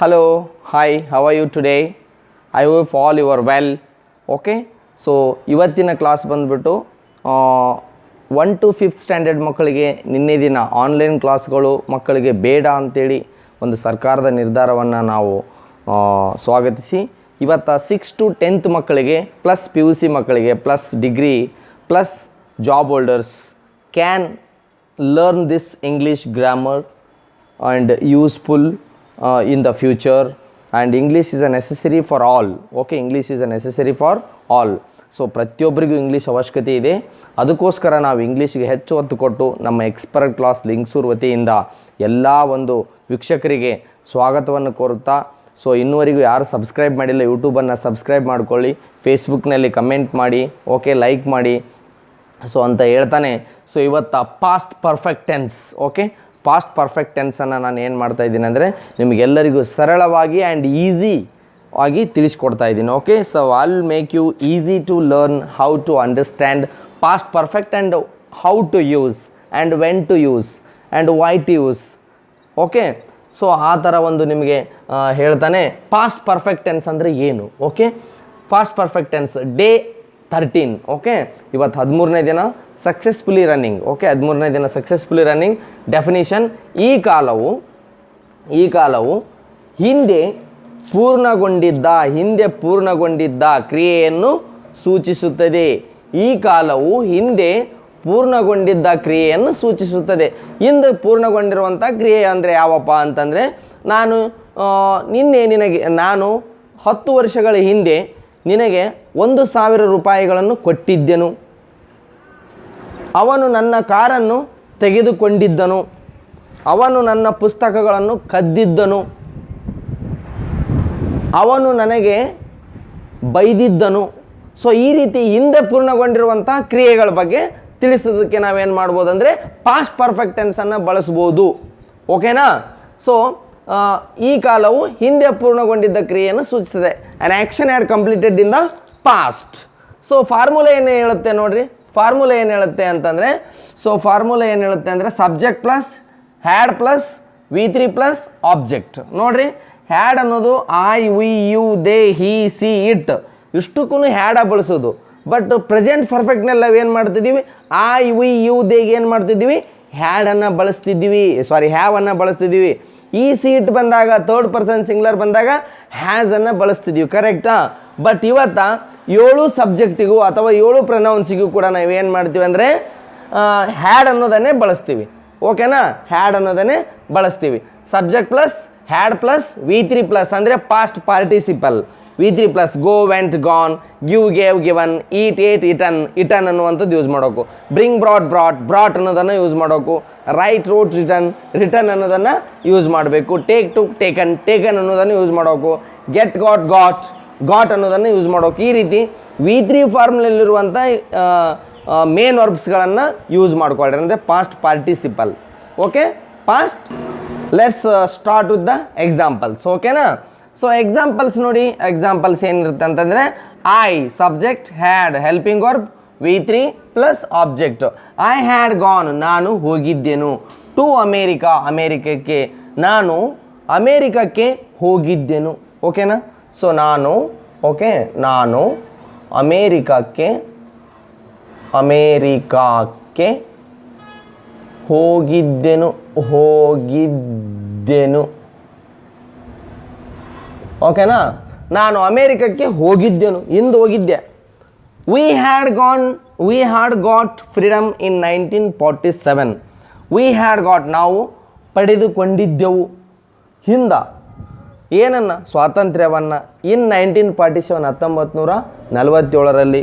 Hello, hi, how are you today? I hope all you are well. Okay, so ಇವತ್ತಿನ class ಬಂದುಬಿಟ್ಟು 1 to 5th standard ಮಕ್ಕಳಿಗೆ ನಿನ್ನೆ ದಿನ online ಕ್ಲಾಸ್ಗಳು ಮಕ್ಕಳಿಗೆ ಬೇಡ ಅಂಥೇಳಿ ಒಂದು ಸರ್ಕಾರದ ನಿರ್ಧಾರವನ್ನು ನಾವು ಸ್ವಾಗತಿಸಿ ಇವತ್ತು 6 to 10th ಮಕ್ಕಳಿಗೆ ಪ್ಲಸ್ PUC ಮಕ್ಕಳಿಗೆ plus degree plus job holders can learn this English grammar and useful in the future, and English is a necessary for all. Okay, English is a necessary for all. So ಪ್ರತಿಯೊಬ್ಬರಿಗೂ English ಅವಶ್ಯಕತೆ ಇದೆ. ಅದಕ್ಕೋಸ್ಕರ ನಾವು ಇಂಗ್ಲೀಷ್ಗೆ ಹೆಚ್ಚು ಒತ್ತು ಕೊಟ್ಟು ನಮ್ಮ expert class Lingsugur ವತಿಯಿಂದ ಎಲ್ಲ ಒಂದು ವೀಕ್ಷಕರಿಗೆ ಸ್ವಾಗತವನ್ನು ಕೋರುತ್ತಾ, ಸೊ ಇನ್ನುವರೆಗೂ ಯಾರು ಸಬ್ಸ್ಕ್ರೈಬ್ ಮಾಡಿಲ್ಲ ಯೂಟ್ಯೂಬನ್ನು ಸಬ್ಸ್ಕ್ರೈಬ್ ಮಾಡ್ಕೊಳ್ಳಿ, ಫೇಸ್ಬುಕ್ನಲ್ಲಿ ಕಮೆಂಟ್ ಮಾಡಿ, ಓಕೆ ಲೈಕ್ ಮಾಡಿ, ಸೊ ಅಂತ ಹೇಳ್ತಾನೆ. ಸೊ ಇವತ್ತು past perfect tense, okay past perfect tension ನಾನು ಏನು ಮಾಡ್ತಾಯಿದ್ದೀನಿ ಅಂದರೆ ನಿಮಗೆಲ್ಲರಿಗೂ ಸರಳವಾಗಿ ಆ್ಯಂಡ್ ಈಸಿ ಆಗಿ ತಿಳಿಸ್ಕೊಡ್ತಾ ಇದ್ದೀನಿ. Okay, so I will make you easy to learn how to understand past perfect and how to use and when to use and why to use. Okay, so ಆ ಥರ ಒಂದು ನಿಮಗೆ ಹೇಳ್ತಾನೆ. ಪಾಸ್ಟ್ ಪರ್ಫೆಕ್ಟ್ ಟೆನ್ಸ್ ಅಂದರೆ ಏನು? Okay, past perfect tense day 13. Okay, ಇವತ್ತು 13ನೇ ದಿನ successfully running. Okay, 13ನೇ ದಿನ ಸಕ್ಸಸ್ಫುಲಿ ರನ್ನಿಂಗ್. ಡೆಫಿನಿಷನ್: ಈ ಕಾಲವು ಹಿಂದೆ ಪೂರ್ಣಗೊಂಡಿದ್ದ ಕ್ರಿಯೆಯನ್ನು ಸೂಚಿಸುತ್ತದೆ. ಈ ಕಾಲವು ಹಿಂದೆ ಪೂರ್ಣಗೊಂಡಿದ್ದ ಕ್ರಿಯೆಯನ್ನು ಸೂಚಿಸುತ್ತದೆ. ಹಿಂದೆ ಪೂರ್ಣಗೊಂಡಿರುವಂಥ ಕ್ರಿಯೆ ಅಂದರೆ ಯಾವಪ್ಪ ಅಂತಂದರೆ, ನಾನು 10 ವರ್ಷಗಳ ಹಿಂದೆ ನಿನಗೆ 1,000 ರೂಪಾಯಿಗಳನ್ನು ಕೊಟ್ಟಿದ್ದೆನು. ಅವನು ನನ್ನ ಕಾರನ್ನು ತೆಗೆದುಕೊಂಡಿದ್ದನು. ಅವನು ನನ್ನ ಪುಸ್ತಕಗಳನ್ನು ಕದ್ದಿದ್ದನು. ಅವನು ನನಗೆ ಬೈದಿದ್ದನು. ಸೊ ಈ ರೀತಿ ಹಿಂದೆ ಪೂರ್ಣಗೊಂಡಿರುವಂಥ ಕ್ರಿಯೆಗಳ ಬಗ್ಗೆ ತಿಳಿಸೋದಕ್ಕೆ ನಾವೇನು ಮಾಡ್ಬೋದು ಅಂದರೆ ಪಾಸ್ಟ್ ಪರ್ಫೆಕ್ಟ್ ಟೆನ್ಸನ್ನು ಬಳಸ್ಬೋದು. ಓಕೆನಾ? ಸೊ ಈ ಕಾಲವು ಹಿಂದೆ ಪೂರ್ಣಗೊಂಡಿದ್ದ ಕ್ರಿಯೆಯನ್ನು ಸೂಚಿಸ್ತದೆ. An action had completed in the past. So formula ಏನು ಹೇಳುತ್ತೆ ನೋಡಿರಿ. ಫಾರ್ಮುಲಾ ಏನು ಹೇಳುತ್ತೆ ಅಂತಂದರೆ, subject plus had plus V3 plus object. ನೋಡಿರಿ, ಹ್ಯಾಡ್ ಅನ್ನೋದು I, we, you, they, he, she, it ಇಷ್ಟಕ್ಕೂ ಹ್ಯಾಡ ಬಳಸೋದು. ಬಟ್ ಪ್ರೆಸೆಂಟ್ ಪರ್ಫೆಕ್ಟ್ನಲ್ಲಿ ನಾವೇನು ಮಾಡ್ತಿದ್ದೀವಿ? ಐ, ವಿ, ಯು, ದೇಗೆ ಏನು ಮಾಡ್ತಿದ್ದೀವಿ? ಹ್ಯಾಡನ್ನು ಬಳಸ್ತಿದ್ದೀವಿ. ಈ ಸೀಟ್ ಬಂದಾಗ ಥರ್ಡ್ ಪರ್ಸನ್ ಸಿಂಗ್ಯುಲರ್ ಬಂದಾಗ ಹ್ಯಾಸನ್ನು ಬಳಸ್ತಿದ್ದೀವಿ. ಕರೆಕ್ಟಾ? ಬಟ್ ಇವತ್ತು 7 ಸಬ್ಜೆಕ್ಟಿಗೂ ಅಥವಾ 7 ಪ್ರೊನೌನ್ಸಿಗೂ ಕೂಡ ನಾವೇನು ಮಾಡ್ತೀವಿ ಅಂದರೆ ಹ್ಯಾಡ್ ಅನ್ನೋದನ್ನೇ ಬಳಸ್ತೀವಿ. ಓಕೆನಾ? ಹ್ಯಾಡ್ ಅನ್ನೋದನ್ನೇ ಬಳಸ್ತೀವಿ. Subject plus had plus V3 plus ಅಂದರೆ past participle. V3 plus go, went, gone, give, gave, given, eat, ate, eaten ಅನ್ನುವಂಥದ್ದು ಯೂಸ್ ಮಾಡೋಕು. ಬ್ರಿಂಗ್, ಬ್ರಾಟ್ ಅನ್ನೋದನ್ನು ಯೂಸ್ ಮಾಡೋಕು. ರೈಟ್, ರೋಟ್, ರಿಟರ್ನ್ ಅನ್ನೋದನ್ನು ಯೂಸ್ ಮಾಡಬೇಕು. ಟೇಕ್, ಟುಕ್, ಟೇಕನ್ ಅನ್ನೋದನ್ನು ಯೂಸ್ ಮಾಡೋಕು. Get, got ಅನ್ನೋದನ್ನು ಯೂಸ್ ಮಾಡೋಕು. ಈ ರೀತಿ V3 ಫಾರ್ಮ್ನಲ್ಲಿರುವಂಥ ಮೇನ್ ವರ್ಬ್ಸ್ಗಳನ್ನು ಯೂಸ್ ಮಾಡ್ಕೊಳ್ರಿ ಅಂದರೆ past participle. Okay, past. Let's start with the examples. ಓಕೆನಾ? ಸೊ ಎಕ್ಸಾಂಪಲ್ಸ್ ನೋಡಿ. ಎಕ್ಸಾಂಪಲ್ಸ್ ಏನಿರುತ್ತೆ ಅಂತಂದರೆ I subject, had helping verb, V3 plus object. I had gone ನಾನು ಹೋಗಿದ್ದೆನು. ಟು ಅಮೇರಿಕಕ್ಕೆ ನಾನು ಅಮೇರಿಕಕ್ಕೆ ಹೋಗಿದ್ದೆನು. ಓಕೆನಾ? ಸೊ ನಾನು ಅಮೇರಿಕಕ್ಕೆ ಹೋಗಿದ್ದೆನು. ಓಕೆನಾ? ನಾನು ಅಮೇರಿಕಕ್ಕೆ ಹೋಗಿದ್ದೆನು, ಇಂದು ಹೋಗಿದ್ದೆ. We had got freedom in 1947. ನಾವು ಪಡೆದುಕೊಂಡಿದ್ದೆವು ಹಿಂದ ಏನನ್ನು? ಸ್ವಾತಂತ್ರ್ಯವನ್ನು. ಇನ್ 1947 1947ರಲ್ಲಿ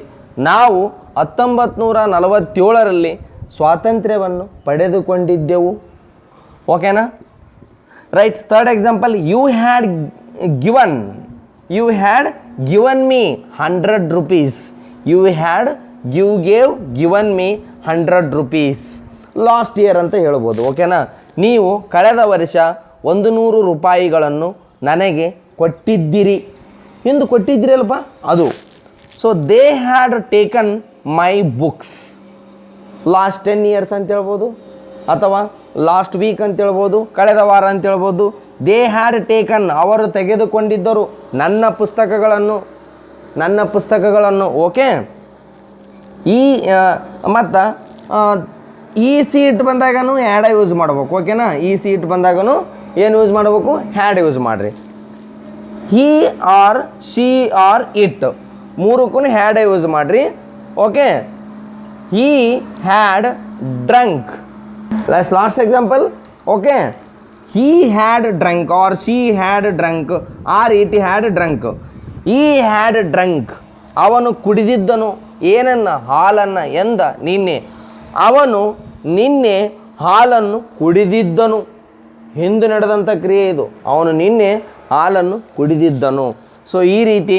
ನಾವು 1947ರಲ್ಲಿ ಸ್ವಾತಂತ್ರ್ಯವನ್ನು ಪಡೆದುಕೊಂಡಿದ್ದೆವು. ಓಕೆನಾ? Right. Third example, you had given me 100 rupees. Given me 100 rupees. Last year ಅಂತ ಹೇಳ್ಬೋದು. ಓಕೆನಾ? ನೀವು ಕಳೆದ ವರ್ಷ 100 ರೂಪಾಯಿಗಳನ್ನು ನನಗೆ ಕೊಟ್ಟಿದ್ದಿರಿ. ಎಂದು ಕೊಟ್ಟಿದ್ದಿರಿ ಅಲ್ಪ ಅದು. So they had taken my books. Last 10 years ಅಂತ ಹೇಳ್ಬೋದು, ಅಥವಾ ಲಾಸ್ಟ್ ವೀಕ್ ಅಂತ ಹೇಳ್ಬೋದು, ಕಳೆದ ವಾರ ಅಂತ ಹೇಳ್ಬೋದು. ದೇ ಹ್ಯಾಡ್ ಟೇಕನ್, ಅವರು ತೆಗೆದುಕೊಂಡಿದ್ದರು ನನ್ನ ಪುಸ್ತಕಗಳನ್ನು. ಓಕೆ, ಈ ಮತ್ತು ಈ ಸೀಟ್ ಬಂದಾಗೂ ಹ್ಯಾಡ ಯೂಸ್ ಮಾಡ್ಬೇಕು. ಓಕೆನಾ, ಈ ಸೀಟ್ ಬಂದಾಗೂ ಏನು ಯೂಸ್ ಮಾಡಬೇಕು, ಹ್ಯಾಡ್ ಯೂಸ್ ಮಾಡಿರಿ. He or she or it ಮೂರಕ್ಕೂ ಹ್ಯಾಡ ಯೂಸ್ ಮಾಡಿರಿ. Okay, he had drunk. Last example. Okay, he had drunk or she had drunk or it had drunk. ಈ had drunk, ಅವನು ಕುಡಿದಿದ್ದನು ಏನನ್ನ, ಹಾಲನ್ನು. ಎಂದ, ನಿನ್ನೆ. ಅವನು ನಿನ್ನೆ ಹಾಲನ್ನು ಕುಡಿದಿದ್ದನು. ಹಿಂದೆ ನಡೆದಂಥ ಕ್ರಿಯೆ ಇದು. ಅವನು ನಿನ್ನೆ ಹಾಲನ್ನು ಕುಡಿದಿದ್ದನು. ಸೊ ಈ ರೀತಿ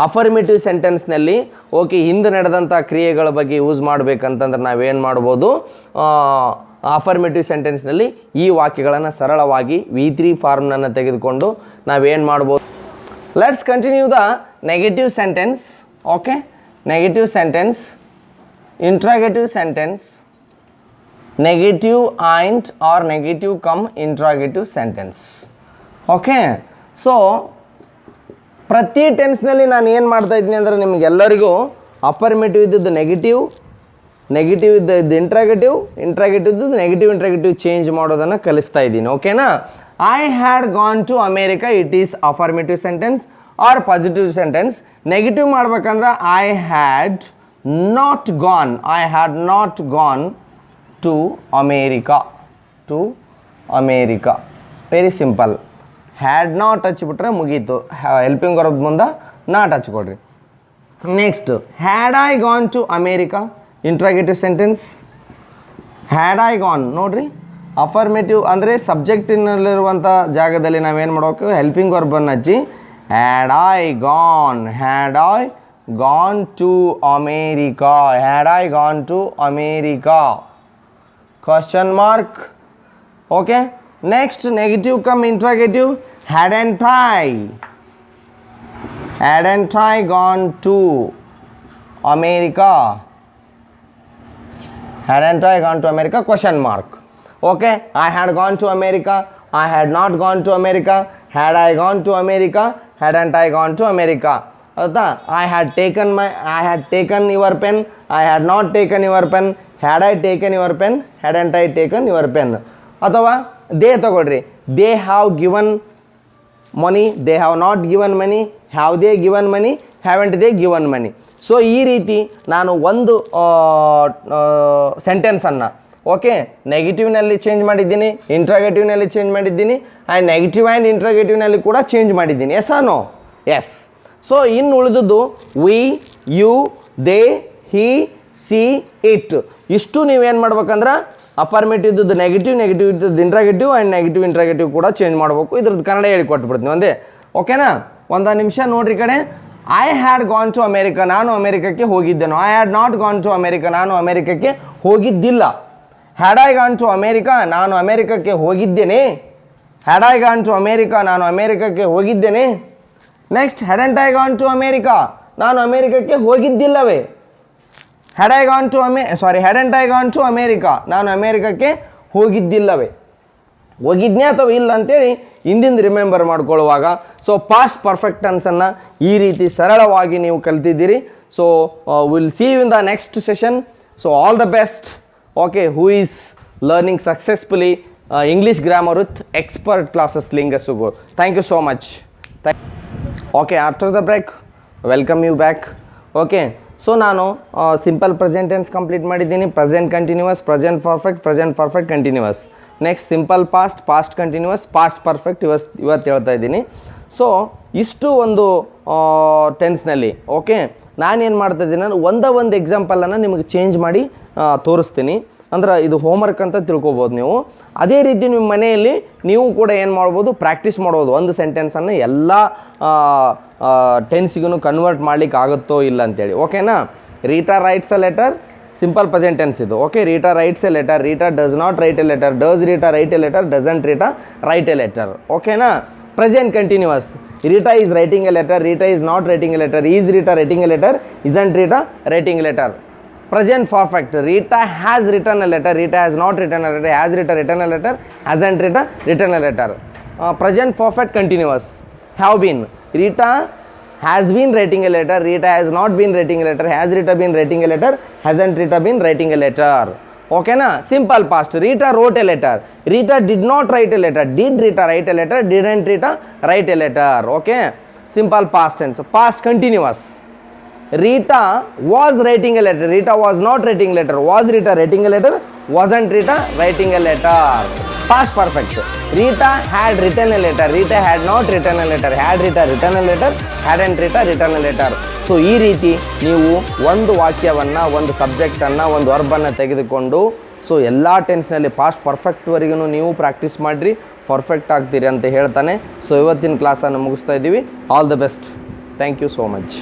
ಅಫರ್ಮೇಟಿವ್ ಸೆಂಟೆನ್ಸ್ನಲ್ಲಿ ಓಕೆ ಹಿಂದೆ ನಡೆದಂಥ ಕ್ರಿಯೆಗಳ ಬಗ್ಗೆ ಯೂಸ್ ಮಾಡಬೇಕಂತಂದ್ರೆ ನಾವೇನು ಮಾಡ್ಬೋದು, ಅಫರ್ಮೇಟಿವ್ ಸೆಂಟೆನ್ಸ್ನಲ್ಲಿ ಈ ವಾಕ್ಯಗಳನ್ನು ಸರಳವಾಗಿ V3 ಫಾರ್ಮ್ನನ್ನು ತೆಗೆದುಕೊಂಡು ನಾವೇನು ಮಾಡ್ಬೋದು. Let's continue the negative sentence. Okay, negative sentence, interrogative sentence, negative and or negative cum interrogative sentence. Okay, so ಪ್ರತಿ ಟೆನ್ಸ್ನಲ್ಲಿ ನಾನು ಏನು ಮಾಡ್ತಾಯಿದ್ದೀನಿ ಅಂದರೆ ನಿಮಗೆಲ್ಲರಿಗೂ ಅಫರ್ಮೇಟಿವ್ ಇದ್ದದ್ದು ನೆಗೆಟಿವ್ ಇದ್ದದ್ದು ಇಂಟ್ರಾಗೇಟಿವ್ ಇದ್ದದ್ದು ನೆಗೆಟಿವ್ ಚೇಂಜ್ ಮಾಡೋದನ್ನು ಕಲಿಸ್ತಾ ಇದ್ದೀನಿ. ಓಕೆನಾ. I had gone to America, it is affirmative sentence or positive sentence. Negative ಮಾಡ್ಬೇಕಂದ್ರೆ I had not gone to America. Very simple. Had not ಹಚ್ಚಿಬಿಟ್ರೆ ಮುಗೀತು. ಹೆಲ್ಪಿಂಗ್ ವರ್ಬ್ ಮುಂದೆ ನಾಟ್ ಹಚ್ಕೊಡ್ರಿ. Next, had I gone to America, interrogative sentence. Had I gone ನೋಡ್ರಿ, affirmative ಅಂದರೆ ಸಬ್ಜೆಕ್ಟಿನಲ್ಲಿರುವಂಥ ಜಾಗದಲ್ಲಿ ನಾವೇನು ಮಾಡಬೇಕು, ಹೆಲ್ಪಿಂಗ್ ವರ್ಬನ್ನು ಹಚ್ಚಿ had I gone to America, question mark. Okay, next negative cum interrogative. hadn't I gone to America? Question mark. Okay, I had gone to America, I had not gone to America, had I gone to America, hadn't I gone to America. I had taken your pen, I had not taken your pen, had I taken your pen, hadn't I taken your pen. ಅಥವಾ they ತಗೊಳ್ರಿ, they have given money, they have not given money, have they given money, haven't they given money. So ಈ ರೀತಿ ನಾನು ಒಂದು ಸೆಂಟೆನ್ಸನ್ನು okay ನೆಗೆಟಿವ್ನಲ್ಲಿ change ಮಾಡಿದ್ದೀನಿ, ಇಂಟ್ರಾಗೇಟಿವ್ನಲ್ಲಿ ಚೇಂಜ್ ಮಾಡಿದ್ದೀನಿ, ಆ್ಯಂಡ್ ನೆಗೆಟಿವ್ ಆ್ಯಂಡ್ ಇಂಟ್ರಾಗೇಟಿವ್ನಲ್ಲಿ ಕೂಡ ಚೇಂಜ್ ಮಾಡಿದ್ದೀನಿ. Yes no? ಎಸ್. ಸೊ ಇನ್ನು ಉಳಿದದ್ದು we, you, they, he, she, it. ಇಷ್ಟು ನೀವೇನು ಮಾಡ್ಬೇಕಂದ್ರೆ ಅಫರ್ಮೇಟಿವ್ ಇದ್ದದ್ದು ನೆಗೆಟಿವ್ ಇದ್ದದ್ದು ಇಂಟ್ರಾಗೇಟಿವ್ ಆ್ಯಂಡ್ ನೆಗೆಟಿವ್ ಇಂಟ್ರಾಗೇಟಿವ್ ಕೂಡ ಚೇಂಜ್ ಮಾಡಬೇಕು. ಇದ್ರದ್ದು ಕನ್ನಡ ಹೇಳಿ ಕೊಟ್ಬಿಡ್ತೀನಿ ಒಂದೇ. ಓಕೆನಾ? ಒಂದು ನಿಮಿಷ ನೋಡ್ರಿ ಕಡೆ. I had gone to America, ನಾನು ಅಮೇರಿಕಕ್ಕೆ ಹೋಗಿದ್ದೆನು. I had not gone to America, ನಾನು ಅಮೇರಿಕಕ್ಕೆ ಹೋಗಿದ್ದಿಲ್ಲ. Had I gone to America, ನಾನು ಅಮೇರಿಕಕ್ಕೆ ಹೋಗಿದ್ದೇನೆ. Had I gone to America, ನಾನು ಅಮೇರಿಕಕ್ಕೆ ಹೋಗಿದ್ದೇನೆ. Next, hadn't I gone to America, ನಾನು ಅಮೇರಿಕಕ್ಕೆ ಹೋಗಿದ್ದಿಲ್ಲವೇ. Hadn't I gone to America, ನಾನು ಅಮೇರಿಕಕ್ಕೆ ಹೋಗಿದ್ದಿಲ್ಲವೇ. ಹೋಗಿದ್ನೇ ಅಥವಾ ಇಲ್ಲ ಅಂತೇಳಿ ಹಿಂದಿಂದ ರಿಮೆಂಬರ್ ಮಾಡ್ಕೊಳ್ಳುವಾಗ ಪಾಸ್ಟ್ ಪರ್ಫೆಕ್ಟ್ ಟೆನ್ಸನ್ನು ಈ ರೀತಿ ಸರಳವಾಗಿ ನೀವು ಕಲ್ತಿದ್ದೀರಿ. So will see you in the next session. So all the best. Okay, who is learning successfully English grammar with expert classes Lingasugur. Thank you so much. Okay, after the break welcome you back. Okay, so ನಾನು simple present tense complete ಮಾಡಿದ್ದೀನಿ. Present continuous, present perfect continuous. Next simple past continuous, past perfect ಇವತ್ತು ಹೇಳ್ತಾ ಇದ್ದೀನಿ. So ಇಷ್ಟು ಒಂದು ಟೆನ್ಸ್ನಲ್ಲಿ okay ನಾನೇನು ಮಾಡ್ತಾ ಇದ್ದೀನಿ ಅಂದರೆ ಒಂದು ಎಕ್ಸಾಂಪಲನ್ನು ನಿಮಗೆ ಚೇಂಜ್ ಮಾಡಿ ತೋರಿಸ್ತೀನಿ. ಅಂದ್ರೆ ಇದು ಹೋಮ್ವರ್ಕ್ ಅಂತ ತಿಳ್ಕೊಬೋದು ನೀವು. ಅದೇ ರೀತಿ ನಿಮ್ಮ ಮನೆಯಲ್ಲಿ ನೀವು ಕೂಡ ಏನು ಮಾಡ್ಬೋದು, ಪ್ರಾಕ್ಟೀಸ್ ಮಾಡ್ಬೋದು. ಒಂದು ಸೆಂಟೆನ್ಸನ್ನು ಎಲ್ಲ ಟೆನ್ಸಿಗೂ ಕನ್ವರ್ಟ್ ಮಾಡ್ಲಿಕ್ಕೆ ಆಗುತ್ತೋ ಇಲ್ಲ ಅಂತೇಳಿ. ಓಕೆನಾ? Rita writes a letter, simple present tense ಇದು. Okay, Rita writes a letter, Rita does not write a letter, does Rita write a letter, doesn't Rita write a letter. ಓಕೆನಾ? Present continuous, Rita is writing a letter, Rita is not writing a letter, is Rita writing a letter, isn't Rita writing a letter. Present perfect, Rita has written a letter, Rita has not written a letter, has Rita written a letter, hasn't Rita written a letter. Present perfect continuous have been. Rita has been writing a letter, Rita has not been writing a letter, has Rita been writing a letter, hasn't Rita been writing a letter. Okay na? Simple past. Rita wrote a letter, Rita did not write a letter, did Rita write a letter, didn't Rita write a letter. Okay, simple past tense. Past continuous. Rita was writing a letter, Rita was not writing a letter, was Rita writing a letter, wasn't Rita writing a letter. Past perfect. Rita had written a letter, Rita had not written a letter, had Rita written a letter, hadn't Rita written a letter. So ಈ ರೀತಿ ನೀವು ಒಂದು ವಾಕ್ಯವನ್ನು, ಒಂದು ಸಬ್ಜೆಕ್ಟನ್ನು, ಒಂದು ವರ್ಬನ್ನು ತೆಗೆದುಕೊಂಡು so ಎಲ್ಲ ಟೆನ್ಸ್ನಲ್ಲಿ past ಪರ್ಫೆಕ್ಟ್ವರೆಗೂ ನೀವು ಪ್ರಾಕ್ಟೀಸ್ ಮಾಡಿರಿ, ಪರ್ಫೆಕ್ಟ್ ಆಗ್ತೀರಿ ಅಂತ ಹೇಳ್ತಾನೆ. ಸೊ ಇವತ್ತಿನ ಕ್ಲಾಸನ್ನು ಮುಗಿಸ್ತಾ ಇದ್ದೀವಿ. All the best. Thank you so much.